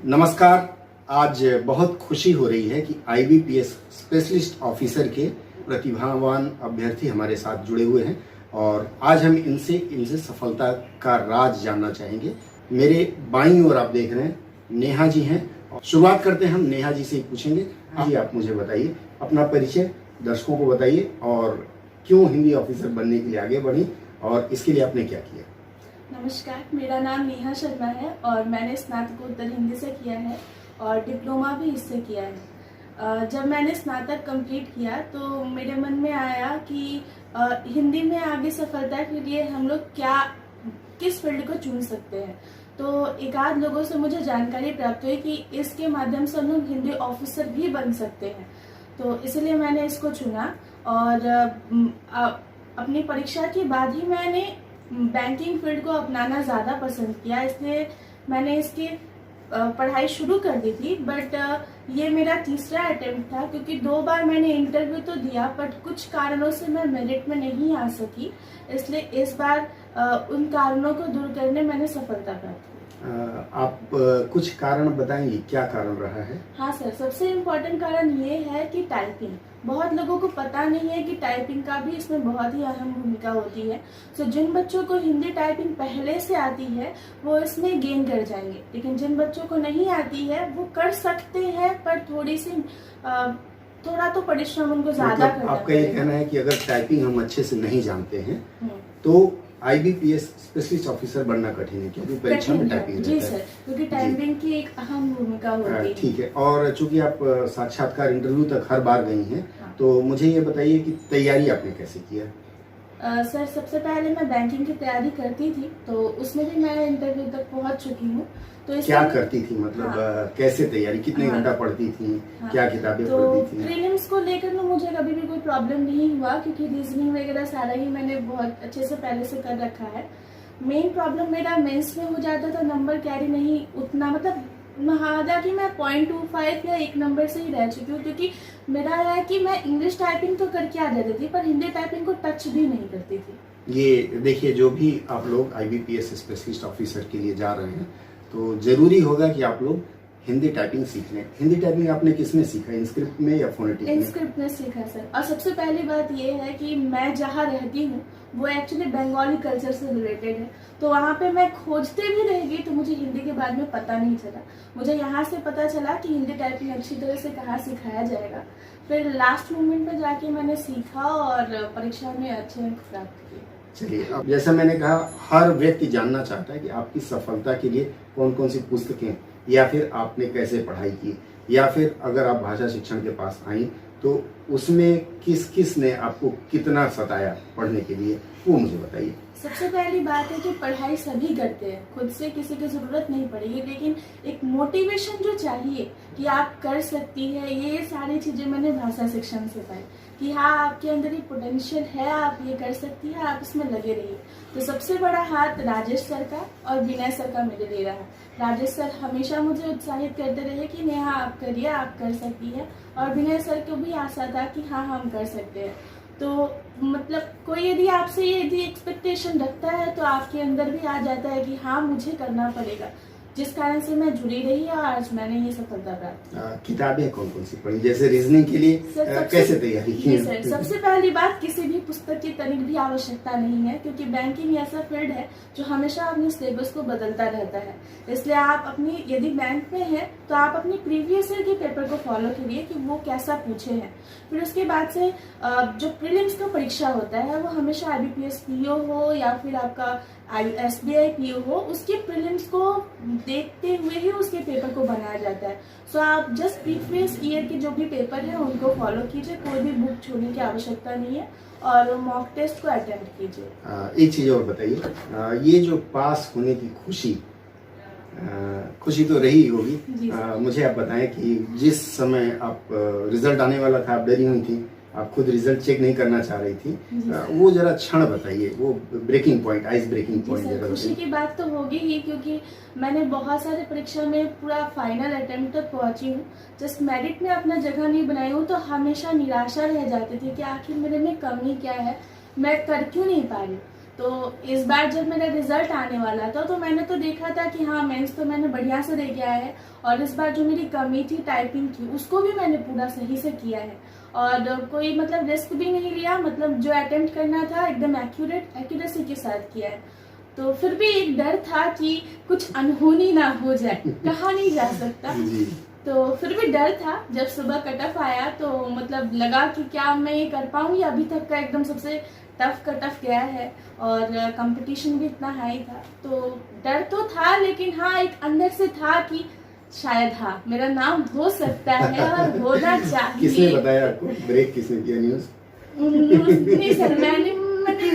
नमस्कार। आज बहुत खुशी हो रही है कि आईबीपीएस स्पेशलिस्ट ऑफिसर के प्रतिभावान अभ्यर्थी हमारे साथ जुड़े हुए हैं और आज हम इनसे सफलता का राज जानना चाहेंगे। मेरे बाईं ओर आप देख रहे हैं नेहा जी हैं। शुरुआत करते हैं, हम नेहा जी से ही पूछेंगे। जी, आप मुझे बताइए, अपना परिचय दर्शकों को बताइए और क्यों हिंदी ऑफिसर बनने के लिए आगे बढ़ी और इसके लिए आपने क्या किया। नमस्कार, मेरा नाम नेहा शर्मा है और मैंने स्नातकोत्तर हिंदी से किया है और डिप्लोमा भी इससे किया है। जब मैंने स्नातक कंप्लीट किया तो मेरे मन में आया कि हिंदी में आगे सफलता के लिए हम लोग किस फील्ड को चुन सकते हैं। तो एक आध लोगों से मुझे जानकारी प्राप्त हुई कि इसके माध्यम से हम लोग हिंदी ऑफिसर भी बन सकते हैं, तो इसलिए मैंने इसको चुना। और अपनी परीक्षा के बाद ही मैंने बैंकिंग फील्ड को अपनाना ज़्यादा पसंद किया, इसलिए मैंने इसकी पढ़ाई शुरू कर दी थी। बट ये मेरा तीसरा अटेम्प्ट था, क्योंकि 2 बार मैंने इंटरव्यू तो दिया बट कुछ कारणों से मैं मेरिट में नहीं आ सकी, इसलिए इस बार उन कारणों को दूर करने मैंने सफलता प्राप्त की। आप कुछ कारण बताएंगे, क्या कारण रहा है। हाँ सर, सबसे इम्पोर्टेंट कारण ये है कि टाइपिंग, बहुत लोगों को पता नहीं है कि टाइपिंग का भी इसमें बहुत ही अहम भूमिका होती है। तो जिन बच्चों को हिंदी टाइपिंग पहले से आती है वो इसमें गेन कर जाएंगे, लेकिन जिन बच्चों को नहीं आती है वो कर सकते हैं पर थोड़ा तो परिश्रम उनको ज्यादा करना आपका ये कहना है कि अगर टाइपिंग हम अच्छे से नहीं जानते हैं तो आईबीपीएस स्पेशलिस्ट ऑफिसर बनना कठिन है, क्योंकि परीक्षा में टाइपिंग जी सर, क्योंकि टाइपिंग की एक अहम भूमिका होती है। ठीक है। और चूंकि आप साक्षात्कार इंटरव्यू तक हर बार गई हैं, तो मुझे ये बताइए कि तैयारी आपने कैसे किया। सर, सबसे पहले मैं बैंकिंग की तैयारी करती थी, तो उसमें भी मैं इंटरव्यू तक पहुंच चुकी हूँ। तो क्या करती थी, मतलब कैसे तैयारी, कितने घंटा पढ़ती थी, क्या किताबें पढ़ती थी। प्रीलिम्स को लेकर ना मुझे कभी भी कोई प्रॉब्लम नहीं हुआ, क्योंकि रीजनिंग वगैरह सारा ही मैंने बहुत अच्छे से पहले से कर रखा है। मेन प्रॉब्लम मेरा मेंस में हो जाता था, नंबर कैरी नहीं उतना, मतलब हालांकि मैं 0.25 या 1 नंबर से ही रह चुकी हूँ, क्योंकि मेरा है कि मैं इंग्लिश टाइपिंग तो करके आ जाती थी पर हिंदी टाइपिंग को टच भी नहीं करती थी। ये देखिए, जो भी आप लोग आईबीपीएस स्पेशलिस्ट ऑफिसर के लिए जा रहे हैं तो जरूरी होगा कि आप लोग हिंदी टाइपिंग सीख लें। हिंदी टाइपिंग आपने किसमें सीखा, इंस्क्रिप्ट में या फोनेटिक में? इंस्क्रिप्ट में सीखा सर। और सबसे पहली बात ये है कि मैं जहाँ रहती हूँ वो एक्चुअली बंगाली कल्चर से रिलेटेड है, तो वहाँ पे मैं खोजते भी रह गई तो मुझे हिंदी के बारे में पता नहीं चला। मुझे यहाँ से पता चला कि हिंदी टाइपिंग अच्छी तरह से कहाँ सिखाया जाएगा, फिर लास्ट मोमेंट में जाके मैंने सीखा और परीक्षा में अच्छे अंक प्राप्त किए। चलिए, अब जैसा मैंने कहा, हर व्यक्ति जानना चाहता है कि आपकी सफलता के लिए कौन कौन सी पुस्तकें या फिर आपने कैसे पढ़ाई की, या फिर अगर आप भाषा शिक्षण के पास आई तो उसमें किस ने आपको कितना सताया पढ़ने के लिए, वो मुझे बताइए। सबसे पहली बात है कि पढ़ाई सभी करते हैं, खुद से किसी की जरूरत नहीं पड़ेगी, लेकिन एक मोटिवेशन जो चाहिए कि आप कर सकती है, ये सारी चीजें मैंने भाषा शिक्षण से पाई कि हाँ, आपके अंदर ये पोटेंशियल है, आप ये कर सकती है, आप इसमें लगे रहिए। तो सबसे बड़ा हाथ राजेश सर का और विनय सर का मेरे लिए रहा। राजेश सर हमेशा मुझे उत्साहित करते रहे कि नेहा आप करिए, आप कर सकती है, और विनय सर को भी आशा था कि हाँ, हम कर सकते हैं। तो मतलब कोई यदि आपसे यदि एक्सपेक्टेशन रखता है तो आपके अंदर भी आ जाता है कि हाँ, मुझे करना पड़ेगा, जिस कारण से मैं जुड़ी रही और आज मैंने ये सफलता प्राप्त की। किताबें कौन कौन सी पढ़ी, जैसे रीजनिंग के लिए कैसे तैयारी की? सर, सबसे पहली बात, किसी भी पुस्तक की तनिक भी आवश्यकता नहीं है, क्योंकि बैंकिंग ऐसा फील्ड है जो हमेशा अपने सिलेबस को बदलता रहता है। इसलिए आप अपनी, यदि बैंक में है तो आप अपनी प्रीवियस ईयर के पेपर को फॉलो करिए कि वो कैसा पूछे हैं। फिर उसके बाद से जो प्रीलिम्स का परीक्षा होता है वो हमेशा आईबीपीएस पीओ हो या फिर आपका एसबीआई पीओ हो, उसके प्रीलिम्स को देखते हुए ही उसके पेपर को बनाया जाता है। सो आप जस्ट प्रीवियस ईयर के जो भी पेपर है उनको फॉलो कीजिए, कोई भी बुक छोड़ने की आवश्यकता नहीं है और मॉक टेस्ट को अटेम्प्ट कीजिए। एक चीज और बताइए, ये जो पास होने की खुशी तो रही होगी, मुझे आप बताएं कि जिस समय आप रिजल्ट आने वाला था आप डरी हुई थी, आप खुद रिजल्ट चेक नहीं करना चाह रही थी, वो जरा क्षण बताइए, वो breaking point, ice breaking point जरा। खुशी की बात तो होगी ही, क्योंकि मैंने बहुत सारे परीक्षा में पूरा फाइनल अटेम्प्ट तक पहुंची हूँ, जस्ट मेरिट में अपना जगह नहीं बनाई हूँ, तो हमेशा निराशा रह जाती थी कि आखिर मेरे में कमी क्या है, मैं कर क्यों नहीं पा रही। तो इस बार जब मेरा रिजल्ट आने वाला था तो मैंने तो देखा था कि हाँ मेंस तो मैंने बढ़िया से दे के आया है, और इस बार जो मेरी कमी थी टाइपिंग की उसको भी मैंने पूरा सही से किया है, और कोई मतलब रिस्क भी नहीं लिया, मतलब जो अटेम्प्ट करना था एकदम एक्यूरेसी के साथ किया है। तो फिर भी एक डर था कि कुछ अनहोनी ना हो जाए, कहा नहीं जा सकता। तो फिर भी डर था। जब सुबह कट ऑफ आया तो मतलब लगा कि क्या मैं ये कर पाऊंगी, अभी तक का एकदम सबसे टफ कट ऑफ गया है और कंपटीशन भी इतना हाई था, तो डर तो था, लेकिन हाँ एक अंदर से था कि शायद हाँ मेरा नाम हो सकता है और होना चाहिए। किसने बताया आपको? ब्रेक किसने किया न्यूज़? नहीं सर, मैंने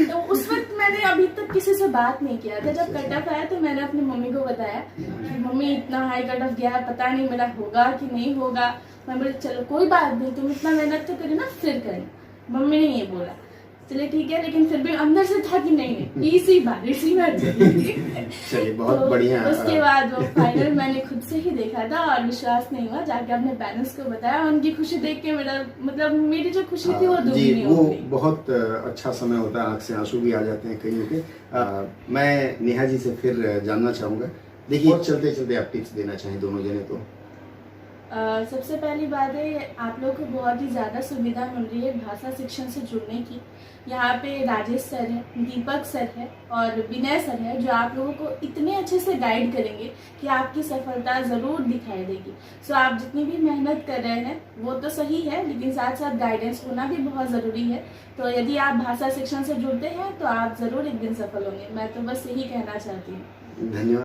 तो उस वक्त मैंने अभी तक किसी से बात नहीं किया था। जब कट ऑफ आया तो मैंने अपनी मम्मी को बताया कि मम्मी इतना हाई कट ऑफ गया है, पता नहीं मेरा होगा कि नहीं होगा। मैं बोली चलो कोई बात नहीं, तुम इतना मेहनत तो करी ना, फिर करना। मम्मी ने ये बोला, चलिए ठीक है, लेकिन फिर भी अंदर से था कि नहीं इसी बार चलिए बहुत तो बढ़िया। उसके बाद वो फाइनल मैंने खुद से ही देखा था और विश्वास नहीं हुआ, जाके अपने पेरेंट्स को बताया। उनकी खुशी देख के मेरा मतलब मेरी जो खुशी थी वो दुगनी हो गई। बहुत अच्छा समय होता है, आंख से आंसू भी आ जाते हैं कहीं पे। मैं नेहा जी से फिर जानना चाहूंगा, देखिए और चलते चलते आप टिप्स देना चाहें दोनों जने तो। सबसे पहली बात है, आप लोग को बहुत ही ज़्यादा सुविधा मिल रही है भाषा शिक्षण से जुड़ने की। यहाँ पे राजेश सर है, दीपक सर है और विनय सर है, जो आप लोगों को इतने अच्छे से गाइड करेंगे कि आपकी सफलता ज़रूर दिखाई देगी। सो आप जितनी भी मेहनत कर रहे हैं वो तो सही है, लेकिन साथ साथ गाइडेंस होना भी बहुत ज़रूरी है। तो यदि आप भाषा शिक्षण से जुड़ते हैं तो आप ज़रूर एक दिन सफल होंगे। मैं तो बस यही कहना चाहती हूँ। धन्यवाद।